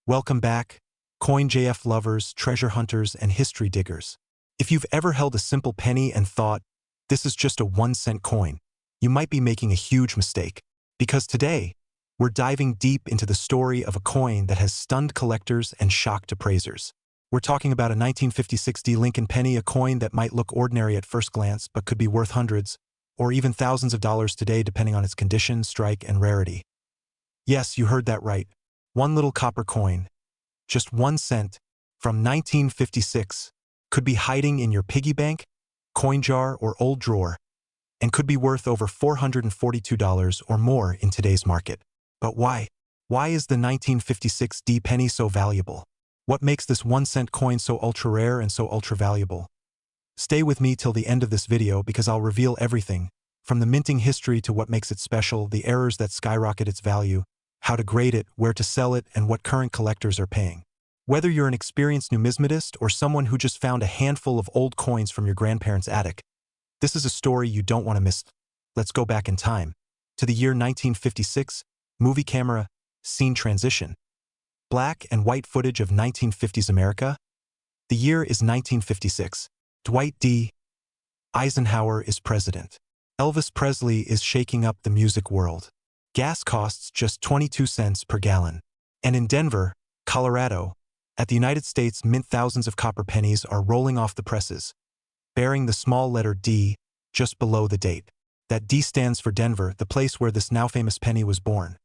Welcome back, CoinJF lovers, treasure hunters, and history diggers. If you've ever held a simple penny and thought, this is just a 1-cent coin, you might be making a huge mistake. Because today, we're diving deep into the story of a coin that has stunned collectors and shocked appraisers. We're talking about a 1956 D Lincoln penny, a coin that might look ordinary at first glance but could be worth hundreds, or even thousands of dollars today depending on its condition, strike, and rarity. Yes, you heard that right. One little copper coin, just 1 cent, from 1956, could be hiding in your piggy bank, coin jar, or old drawer, and could be worth over $442 or more in today's market. But why? Why is the 1956 D penny so valuable? What makes this 1-cent coin so ultra-rare and so ultra-valuable? Stay with me till the end of this video because I'll reveal everything, from the minting history to what makes it special, the errors that skyrocket its value, how to grade it, where to sell it, and what current collectors are paying. Whether you're an experienced numismatist or someone who just found a handful of old coins from your grandparents' attic, this is a story you don't want to miss. Let's go back in time, to the year 1956, movie camera, scene transition. Black and white footage of 1950s America. The year is 1956. Dwight D. Eisenhower is president. Elvis Presley is shaking up the music world. Gas costs just 22 cents per gallon. And in Denver, Colorado, at the United States Mint, thousands of copper pennies are rolling off the presses, bearing the small letter D just below the date. That D stands for Denver, the place where this now famous penny was born.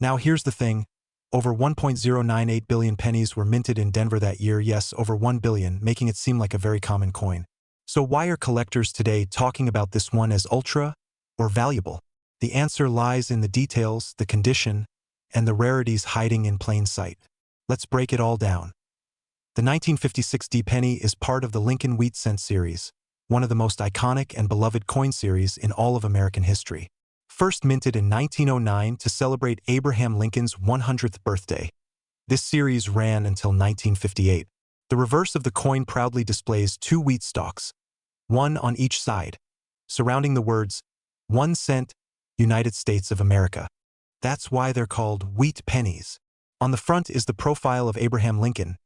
Now here's the thing. Over 1.098 billion pennies were minted in Denver that year, yes, over 1 billion, making it seem like a very common coin. So why are collectors today talking about this one as ultra or valuable? The answer lies in the details, the condition, and the rarities hiding in plain sight. Let's break it all down. The 1956 D penny is part of the Lincoln Wheat Cent series, one of the most iconic and beloved coin series in all of American history. First minted in 1909 to celebrate Abraham Lincoln's 100th birthday. This series ran until 1958. The reverse of the coin proudly displays 2 wheat stalks, one on each side, surrounding the words, 1 cent, United States of America. That's why they're called wheat pennies. On the front is the profile of Abraham Lincoln,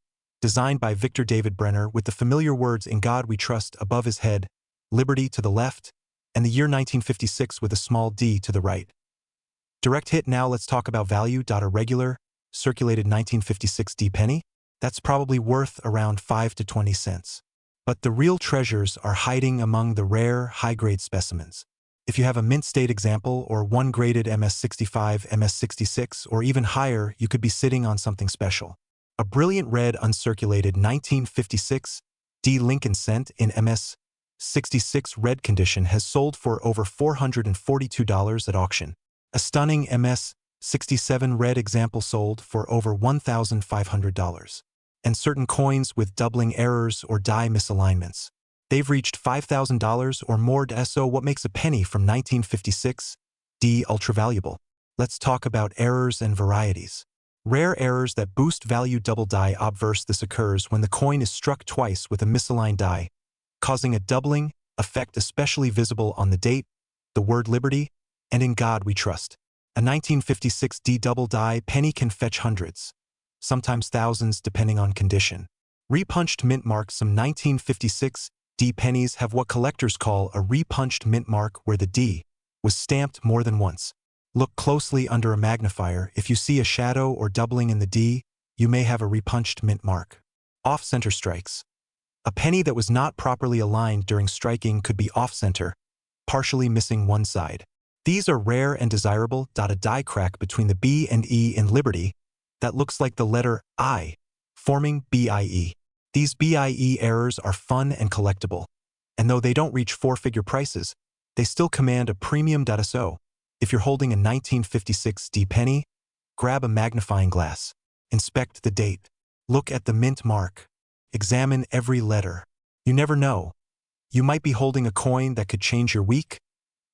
designed by Victor David Brenner with the familiar words "In God We Trust" above his head, liberty to the left, and the year 1956 with a small d to the right. Direct hit. Now let's talk about value. A regular, circulated 1956 D penny? That's probably worth around 5 to 20 cents. But the real treasures are hiding among the rare, high-grade specimens. If you have a mint state example or one graded MS65, MS66, or even higher, you could be sitting on something special. A brilliant red uncirculated 1956 D Lincoln cent in MS66 red condition has sold for over $442 at auction. A stunning MS67 red example sold for over $1,500. And certain coins with doubling errors or die misalignments, they've reached $5,000 or more. So what makes a penny from 1956 D ultra valuable? Let's talk about errors and varieties. Rare errors that boost value. Double die obverse. This occurs when the coin is struck twice with a misaligned die, causing a doubling effect especially visible on the date, the word liberty, and in God we trust. A 1956 D double die penny can fetch hundreds, sometimes thousands depending on condition. Repunched mint mark. Some 1956 D pennies have what collectors call a repunched mint mark, where the D was stamped more than once. Look closely under a magnifier. If you see a shadow or doubling in the D, you may have a repunched mint mark. Off-center strikes. A penny that was not properly aligned during striking could be off-center, partially missing one side. These are rare and desirable. A die crack between the B and E in liberty that looks like the letter I, forming BIE. These BIE errors are fun and collectible, and though they don't reach 4-figure prices, they still command a premium. So, if you're holding a 1956 D penny, grab a magnifying glass, inspect the date, look at the mint mark, examine every letter. You never know. You might be holding a coin that could change your week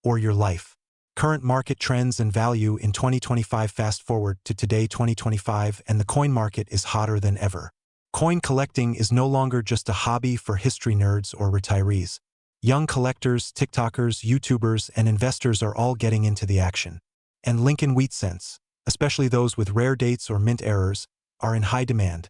or your life. Current market trends and value in 2025. Fast forward to today, 2025, and the coin market is hotter than ever. Coin collecting is no longer just a hobby for history nerds or retirees. Young collectors, TikTokers, YouTubers, and investors are all getting into the action. And Lincoln Wheat Cents, especially those with rare dates or mint errors, are in high demand.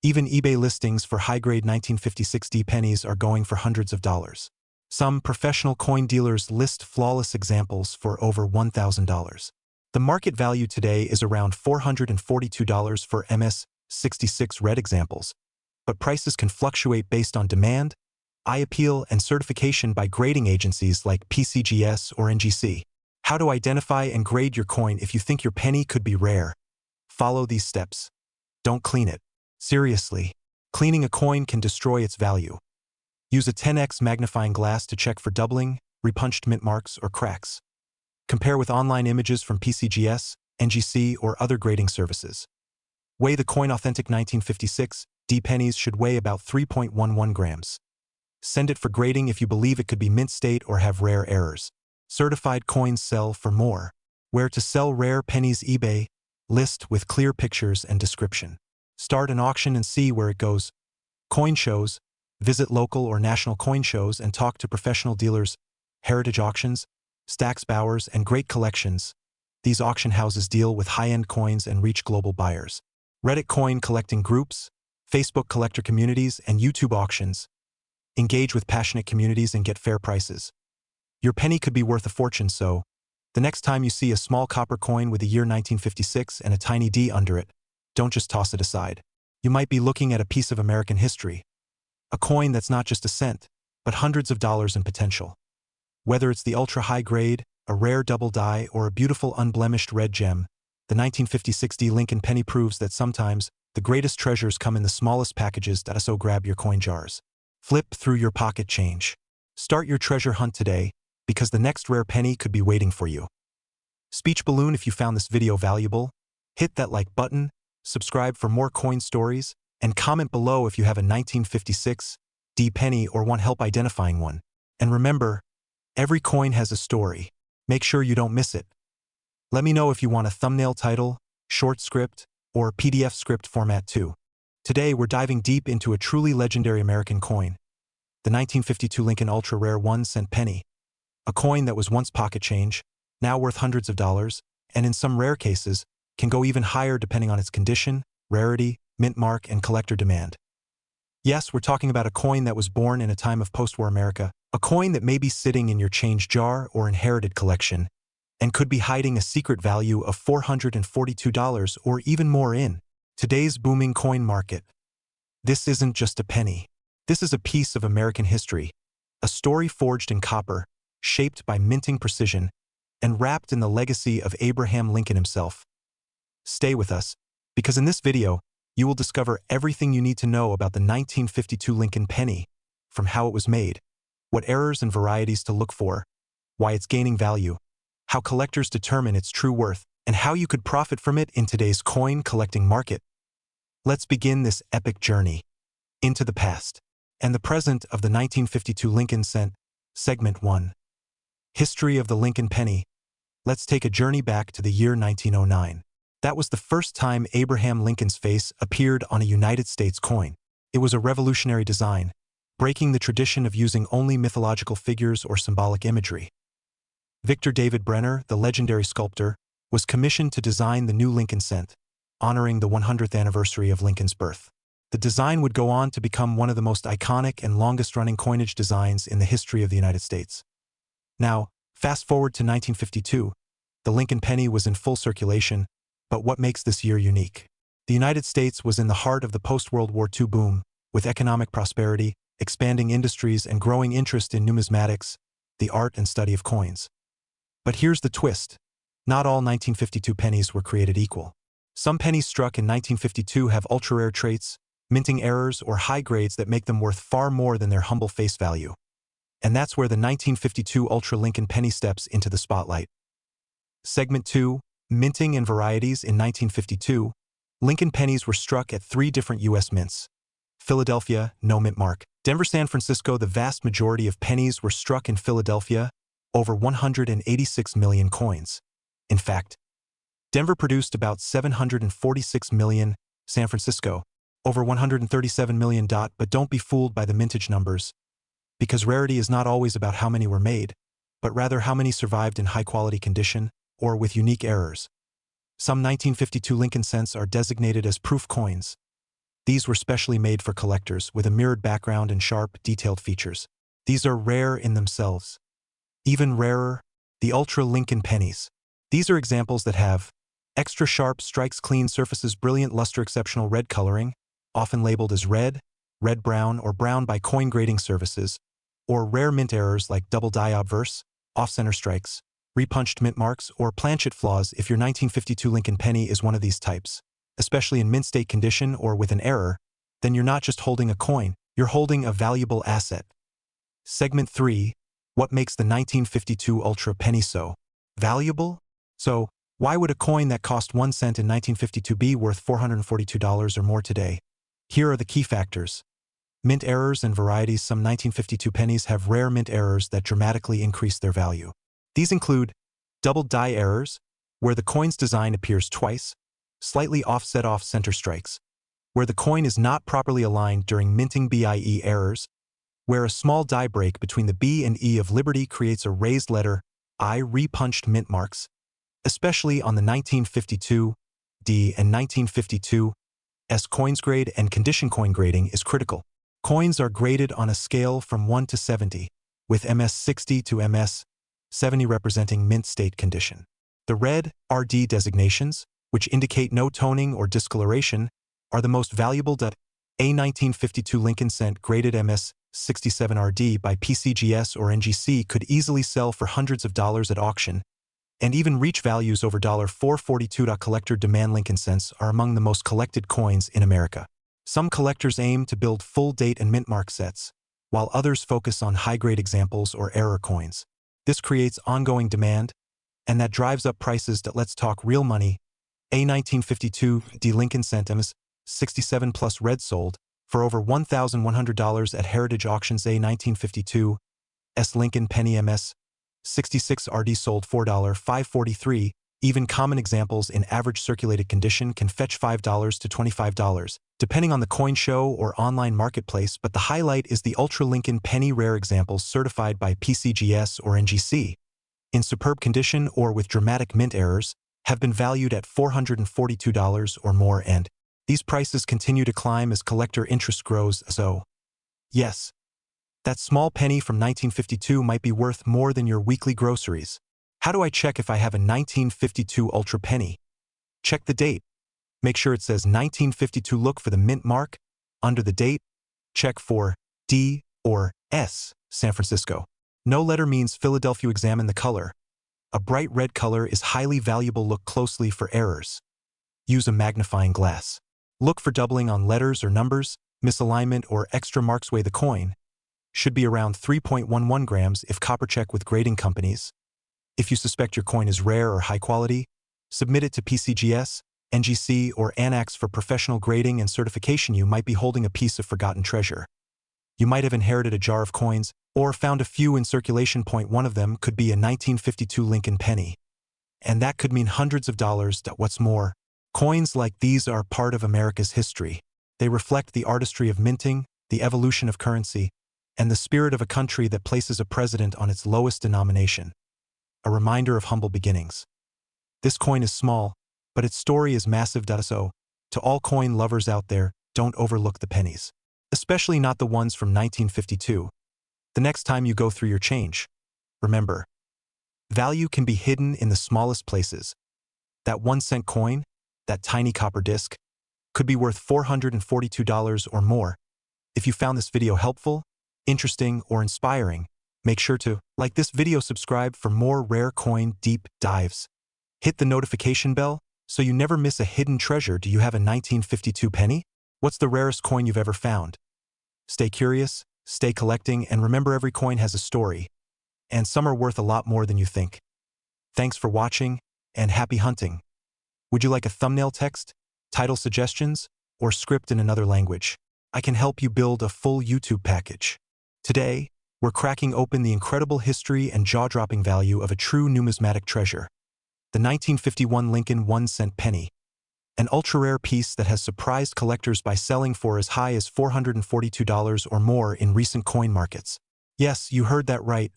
Even eBay listings for high-grade 1956 D pennies are going for hundreds of dollars. Some professional coin dealers list flawless examples for over $1,000. The market value today is around $442 for MS-66 red examples, but prices can fluctuate based on demand, eye appeal, and certification by grading agencies like PCGS or NGC. How to identify and grade your coin if you think your penny could be rare? Follow these steps. Don't clean it. Seriously, cleaning a coin can destroy its value. Use a 10x magnifying glass to check for doubling, repunched mint marks, or cracks. Compare with online images from PCGS, NGC, or other grading services. Weigh the coin. Authentic 1956 D pennies should weigh about 3.11 grams. Send it for grading if you believe it could be mint state or have rare errors. Certified coins sell for more. Where to sell rare pennies? eBay. List with clear pictures and description. Start an auction and see where it goes. Coin shows. Visit local or national coin shows and talk to professional dealers. Heritage auctions, Stax Bowers, and Great Collections. These auction houses deal with high-end coins and reach global buyers. Reddit coin collecting groups, Facebook collector communities, and YouTube auctions. Engage with passionate communities and get fair prices. Your penny could be worth a fortune, so the next time you see a small copper coin with the year 1956 and a tiny D under it, don't just toss it aside. You might be looking at a piece of American history. A coin that's not just a cent, but hundreds of dollars in potential. Whether it's the ultra-high grade, a rare double die, or a beautiful unblemished red gem, the 1956 D Lincoln penny proves that sometimes the greatest treasures come in the smallest packages. So grab your coin jars. Flip through your pocket change. Start your treasure hunt today, because the next rare penny could be waiting for you. Speech balloon. If you found this video valuable, hit that like button, subscribe for more coin stories, and comment below if you have a 1956 D penny or want help identifying one. And remember, every coin has a story. Make sure you don't miss it. Let me know if you want a thumbnail title, short script, or PDF script format too. Today we're diving deep into a truly legendary American coin, the 1952 Lincoln Ultra Rare 1-cent penny. A coin that was once pocket change, now worth hundreds of dollars, and in some rare cases, can go even higher depending on its condition, rarity, mint mark, and collector demand. Yes, we're talking about a coin that was born in a time of post-war America, a coin that may be sitting in your change jar or inherited collection, and could be hiding a secret value of $442 or even more in today's booming coin market. This isn't just a penny. This is a piece of American history, a story forged in copper, shaped by minting precision, and wrapped in the legacy of Abraham Lincoln himself. Stay with us, because in this video, you will discover everything you need to know about the 1952 Lincoln penny, from how it was made, what errors and varieties to look for, why it's gaining value, how collectors determine its true worth, and how you could profit from it in today's coin collecting market. Let's begin this epic journey into the past and the present of the 1952 Lincoln cent. Segment 1. History of the Lincoln penny. Let's take a journey back to the year 1909. That was the first time Abraham Lincoln's face appeared on a United States coin. It was a revolutionary design, breaking the tradition of using only mythological figures or symbolic imagery. Victor David Brenner, the legendary sculptor, was commissioned to design the new Lincoln cent, honoring the 100th anniversary of Lincoln's birth. The design would go on to become one of the most iconic and longest-running coinage designs in the history of the United States. Now, fast forward to 1952, the Lincoln penny was in full circulation, but what makes this year unique? The United States was in the heart of the post-World War II boom, with economic prosperity, expanding industries, and growing interest in numismatics, the art and study of coins. But here's the twist. Not all 1952 pennies were created equal. Some pennies struck in 1952 have ultra-rare traits, minting errors, or high grades that make them worth far more than their humble face value. And that's where the 1952 Ultra Lincoln penny steps into the spotlight. Segment 2. Minting and varieties. In 1952, Lincoln pennies were struck at 3 different U.S. mints. Philadelphia, no mint mark. Denver, San Francisco. The vast majority of pennies were struck in Philadelphia, over 186 million coins. In fact, Denver produced about 746 million, San Francisco, over 137 million. But don't be fooled by the mintage numbers, because rarity is not always about how many were made, but rather how many survived in high-quality condition or with unique errors. Some 1952 Lincoln cents are designated as proof coins. These were specially made for collectors with a mirrored background and sharp, detailed features. These are rare in themselves. Even rarer, the Ultra Lincoln pennies. These are examples that have extra sharp strikes, clean surfaces, brilliant luster, exceptional red coloring, often labeled as red, red-brown, or brown by coin grading services, or rare mint errors like double die obverse, off-center strikes, repunched mint marks, or planchet flaws if your 1952 Lincoln penny is one of these types, especially in mint state condition or with an error, then you're not just holding a coin, you're holding a valuable asset. Segment 3. What makes the 1952 Ultra penny so valuable? So, why would a coin that cost 1 cent in 1952 be worth $442 or more today? Here are the key factors. Mint errors and varieties. Some 1952 pennies have rare mint errors that dramatically increase their value. These include double die errors, where the coin's design appears twice, slightly offset off-center strikes, where the coin is not properly aligned during minting. BIE errors, where a small die break between the B and E of Liberty creates a raised letter I. Repunched mint marks, especially on the 1952 D and 1952 S coins. Grade and condition. Coin grading is critical. Coins are graded on a scale from 1 to 70, with MS 60 to MS 70 representing mint state condition. The red RD designations, which indicate no toning or discoloration, are the most valuable. A 1952 Lincoln cent graded MS 67 RD by PCGS or NGC could easily sell for hundreds of dollars at auction, and even reach values over $442. Collector demand. Lincoln cents are among the most collected coins in America. Some collectors aim to build full date and mint mark sets, while others focus on high-grade examples or error coins. This creates ongoing demand, and that drives up prices. Let's talk real money. A 1952 D Lincoln cent MS 67 plus red sold for over $1,100 at heritage auctions. A 1952 S Lincoln penny MS 66 RD sold $4.543. Even common examples in average circulated condition can fetch $5 to $25, depending on the coin show or online marketplace, but the highlight is the Ultra Lincoln penny. Rare examples certified by PCGS or NGC, in superb condition or with dramatic mint errors, have been valued at $442 or more, and these prices continue to climb as collector interest grows. So, yes, that small penny from 1952 might be worth more than your weekly groceries. How do I check if I have a 1952 Ultra penny? Check the date. Make sure it says 1952. Look for the mint mark under the date. Check for D or S, San Francisco. No letter means Philadelphia. Examine the color. A bright red color is highly valuable. Look closely for errors. Use a magnifying glass. Look for doubling on letters or numbers, misalignment or extra marks. Weigh the coin. Should be around 3.11 grams if copper. Check with grading companies. If you suspect your coin is rare or high quality, submit it to PCGS, NGC, or ANAX for professional grading and certification. You might be holding a piece of forgotten treasure. You might have inherited a jar of coins or found a few in circulation. One of them could be a 1952 Lincoln penny, and that could mean hundreds of dollars. What's more, coins like these are part of America's history. They reflect the artistry of minting, the evolution of currency, and the spirit of a country that places a president on its lowest denomination. A reminder of humble beginnings. This coin is small, but its story is massive. So, to all coin lovers out there, don't overlook the pennies, especially not the ones from 1952. The next time you go through your change, remember, value can be hidden in the smallest places. That 1-cent coin, that tiny copper disc, could be worth $442 or more. If you found this video helpful, interesting, or inspiring, make sure to like this video, subscribe for more rare coin deep dives. Hit the notification bell so you never miss a hidden treasure. Do you have a 1952 penny? What's the rarest coin you've ever found? Stay curious, stay collecting, and remember, every coin has a story, and some are worth a lot more than you think. Thanks for watching, and happy hunting. Would you like a thumbnail text, title suggestions, or script in another language? I can help you build a full YouTube package. Today, we're cracking open the incredible history and jaw-dropping value of a true numismatic treasure, the 1951 Lincoln 1-cent penny, an ultra-rare piece that has surprised collectors by selling for as high as $442 or more in recent coin markets. Yes, you heard that right.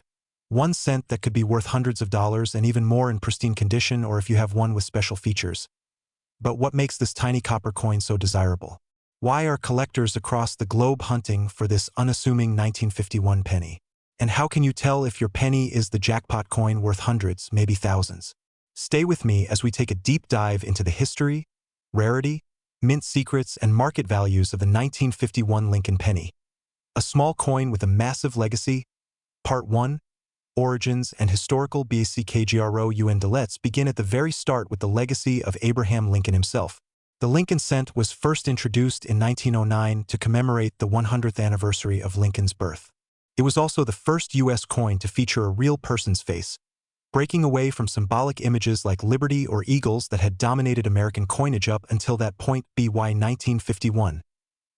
1 cent that could be worth hundreds of dollars and even more in pristine condition or if you have one with special features. But what makes this tiny copper coin so desirable? Why are collectors across the globe hunting for this unassuming 1951 penny? And how can you tell if your penny is the jackpot coin worth hundreds, maybe thousands? Stay with me as we take a deep dive into the history, rarity, mint secrets, and market values of the 1951 Lincoln penny. A small coin with a massive legacy. Part 1. Origins and historical BACKGROUN. Let's begin at the very start with the legacy of Abraham Lincoln himself. The Lincoln cent was first introduced in 1909 to commemorate the 100th anniversary of Lincoln's birth. It was also the first U.S. coin to feature a real person's face, breaking away from symbolic images like liberty or eagles that had dominated American coinage up until that point. By 1951,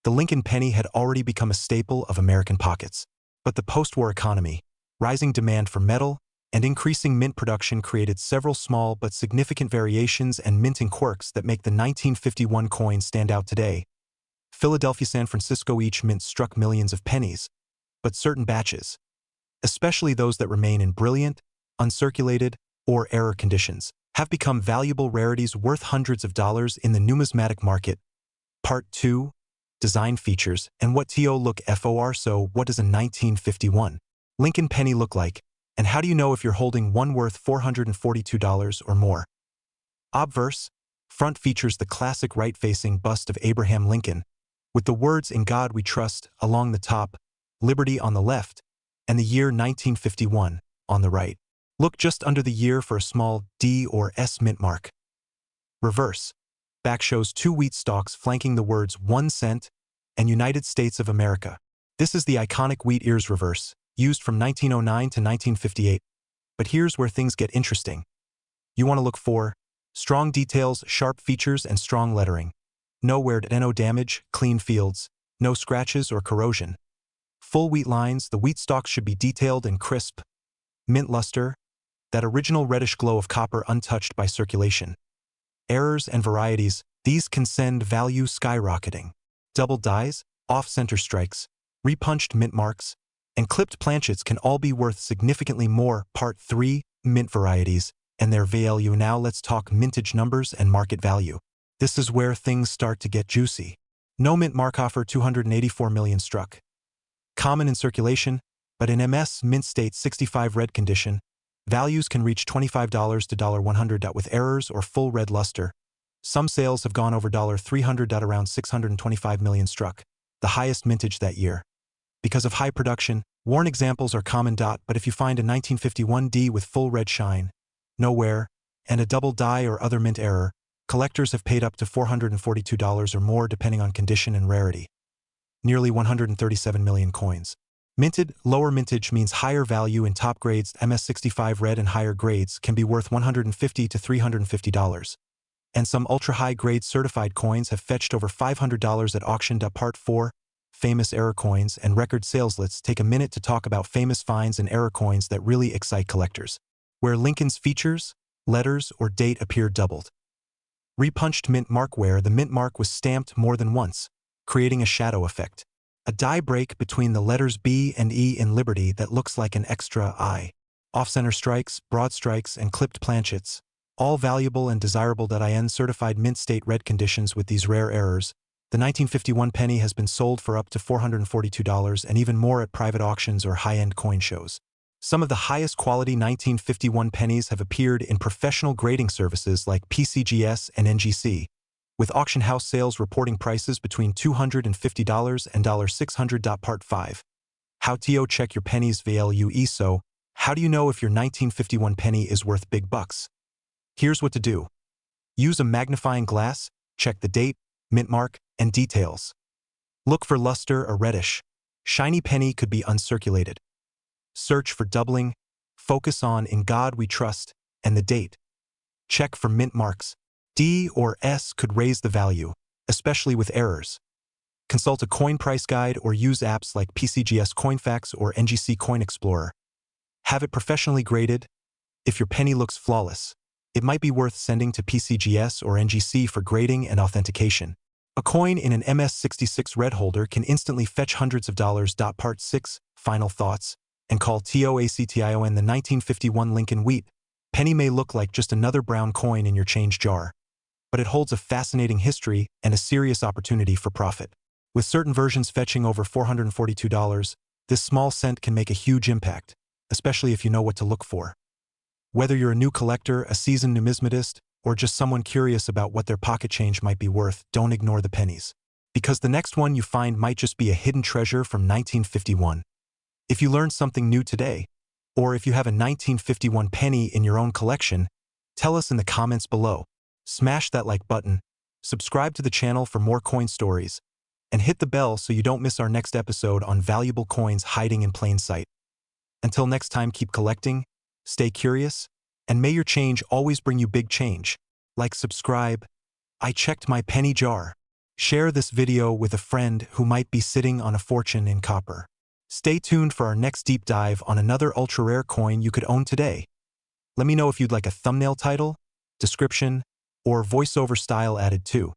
the Lincoln penny had already become a staple of American pockets. But the post-war economy, rising demand for metal, and increasing mint production created several small but significant variations and minting quirks that make the 1951 coin stand out today. Philadelphia, San Francisco, each mint struck millions of pennies, but certain batches, especially those that remain in brilliant, uncirculated, or error conditions, have become valuable rarities worth hundreds of dollars in the numismatic market. Part 2. Design features and what to look for. So what does a 1951 Lincoln penny look like, and how do you know if you're holding one worth $442 or more? Obverse. Front features the classic right-facing bust of Abraham Lincoln, with the words "In God We Trust" along the top, Liberty on the left, and the year 1951 on the right. Look just under the year for a small D or S mint mark. Reverse. Back shows two wheat stalks flanking the words 1 cent and United States of America. This is the iconic wheat ears reverse, used from 1909 to 1958. But here's where things get interesting. You want to look for strong details, sharp features, and strong lettering. No damage, clean fields, no scratches or corrosion. Full wheat lines, the wheat stalks should be detailed and crisp. Mint luster, that original reddish glow of copper untouched by circulation. Errors and varieties, these can send value skyrocketing. Double dies, off-center strikes, repunched mint marks, and clipped planchets can all be worth significantly more. Part 3. Mint varieties and their value. Now let's talk mintage numbers and market value. This is where things start to get juicy. No mint mark offer 284 million struck. Common in circulation, but in MS mint state 65 red condition, values can reach $25 to $100. With errors or full red luster, some sales have gone over $300. Around 625 million struck, the highest mintage that year. Because of high production, worn examples are common. But if you find a 1951 D with full red shine, no wear, and a double die or other mint error, collectors have paid up to $442 or more depending on condition and rarity. Nearly 137 million coins. Minted, lower mintage means higher value in top grades. MS65 red and higher grades can be worth $150 to $350. And some ultra-high grade certified coins have fetched over $500 at auction. Part 4. Famous error coins and record sales. Let's take a minute to talk about famous finds and error coins that really excite collectors, where Lincoln's features, letters, or date appear doubled. Repunched mint mark, where the mint mark was stamped more than once, creating a shadow effect. A die break between the letters B and E in Liberty that looks like an extra I. Off-center strikes, broad strikes, and clipped planchets, all valuable and desirable. IN certified mint state red conditions. With these rare errors, the 1951 penny has been sold for up to $442 and even more at private auctions or high-end coin shows. Some of the highest quality 1951 pennies have appeared in professional grading services like PCGS and NGC, with auction house sales reporting prices between $250 and $600. Part 5. How to check your penny's value. So, how do you know if your 1951 penny is worth big bucks? Here's what to do. Use a magnifying glass, check the date, mint mark, and details. Look for luster or reddish. Shiny penny could be uncirculated. Search for doubling, focus on "In God We Trust" and the date. Check for mint marks. D or S could raise the value, especially with errors. Consult a coin price guide or use apps like PCGS CoinFax or NGC Coin Explorer. Have it professionally graded. If your penny looks flawless, it might be worth sending to PCGS or NGC for grading and authentication. A coin in an MS66 red holder can instantly fetch hundreds of dollars. Part 6. Final thoughts. and call TOACTION the 1951 Lincoln Wheat, penny may look like just another brown coin in your change jar, but it holds a fascinating history and a serious opportunity for profit. With certain versions fetching over $442, this small cent can make a huge impact, especially if you know what to look for. Whether you're a new collector, a seasoned numismatist, or just someone curious about what their pocket change might be worth, don't ignore the pennies. Because the next one you find might just be a hidden treasure from 1951. If you learned something new today, or if you have a 1951 penny in your own collection, tell us in the comments below. Smash that like button, subscribe to the channel for more coin stories, and hit the bell so you don't miss our next episode on valuable coins hiding in plain sight. Until next time, keep collecting, stay curious, and may your change always bring you big change. Like, subscribe. I checked my penny jar. Share this video with a friend who might be sitting on a fortune in copper. Stay tuned for our next deep dive on another ultra-rare coin you could own today. Let me know if you'd like a thumbnail title, description, or voiceover style added too.